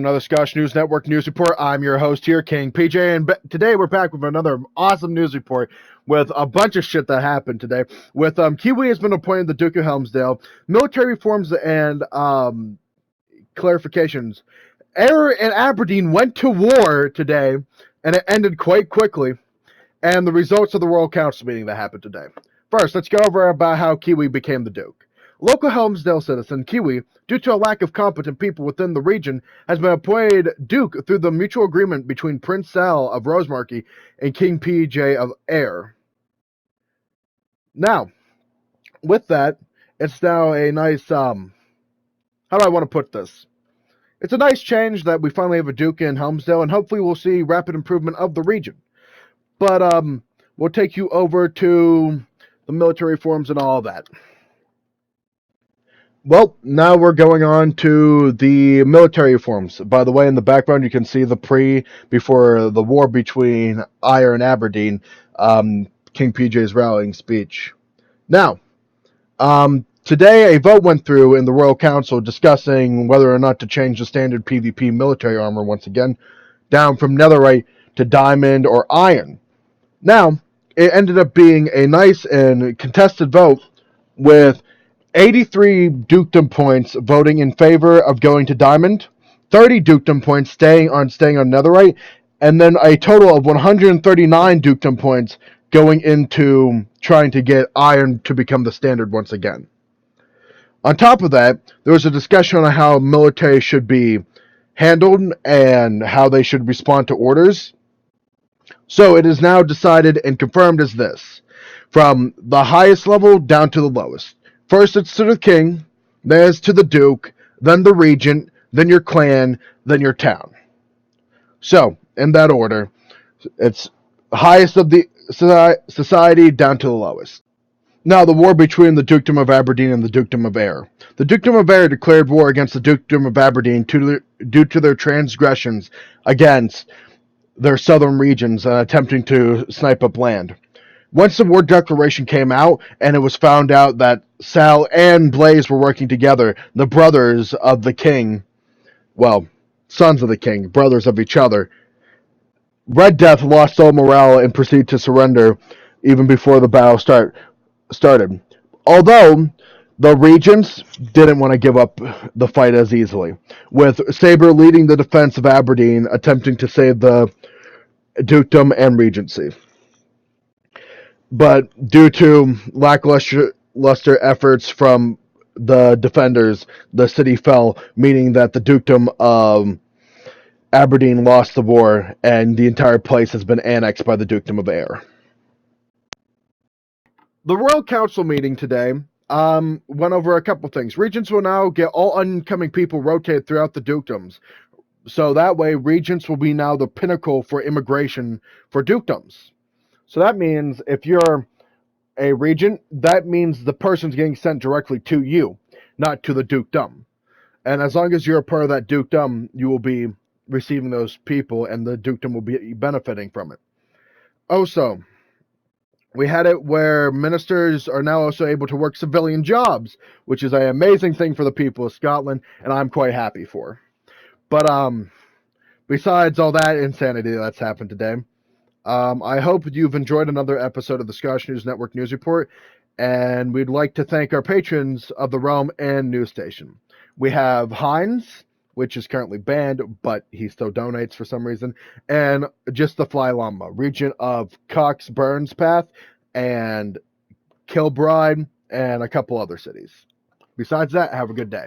another Scottish News Network news report. I'm your host here, King PJ, and today we're back with another awesome news report with a bunch of shit that happened today. With Kiwi has been appointed the Duke of Helmsdale, military reforms and clarifications. Ayr and Aberdeen went to war today, and it ended quite quickly. And the results of the Royal Council meeting that happened today. First, let's go over about how Kiwi became the Duke. Local Helmsdale citizen Kiwi, due to a lack of competent people within the region, has been appointed Duke through the mutual agreement between Prince Sal of Rosemarkie and King PJ of Ayr. Now, with that, it's now a nice, how do I want to put this? It's a nice change that we finally have a Duke in Helmsdale, and hopefully we'll see rapid improvement of the region. But we'll take you over to the military reforms and all of that. Well, now we're going on to the military reforms. By the way, in the background, you can see the before the war between Ayr and Aberdeen, King PJ's rallying speech. Now, today a vote went through in the Royal Council discussing whether or not to change the standard PvP military armor once again, down from netherite to diamond or iron. Now, it ended up being a nice and contested vote with 83 dukedom points voting in favor of going to diamond, 30 dukedom points staying on netherite, and then a total of 139 dukedom points going into trying to get iron to become the standard once again. On top of that, there was a discussion on how military should be handled and how they should respond to orders. So it is now decided and confirmed as this, from the highest level down to the lowest. First it's to the king, then it's to the duke, then the regent, then your clan, then your town. So, in that order, it's the highest of the society down to the lowest. Now, the war between the Dukedom of Aberdeen and the Dukedom of Ayr. The Dukedom of Ayr declared war against the Dukedom of Aberdeen due to their transgressions against their southern regions attempting to snipe up land. Once the war declaration came out and it was found out that Sal and Blaze were working together, the brothers of the king, well, sons of the king, brothers of each other, Red Death lost all morale and proceeded to surrender even before the battle started. Although the regents didn't want to give up the fight as easily, with Sabre leading the defense of Aberdeen, attempting to save the dukedom and regency. But due to lackluster efforts from the defenders, the city fell, meaning that the Dukedom of Aberdeen lost the war, and the entire place has been annexed by the Dukedom of Ayr. The Royal Council meeting today went over a couple things. Regents will now get all incoming people rotated throughout the dukedoms. So that way, regents will be now the pinnacle for immigration for dukedoms. So that means if you're a regent, that means the person's getting sent directly to you, not to the dukedom. And as long as you're a part of that dukedom, you will be receiving those people, and the dukedom will be benefiting from it. Also, we had it where ministers are now also able to work civilian jobs, which is an amazing thing for the people of Scotland, and I'm quite happy for. But besides all that insanity that's happened today, I hope you've enjoyed another episode of the Scottish News Network News Report, and we'd like to thank our patrons of the Realm and News Station. We have Heinz, which is currently banned, but he still donates for some reason, and Just the Fly Llama, region of Cox Burns Path, and Kilbride, and a couple other cities. Besides that, have a good day.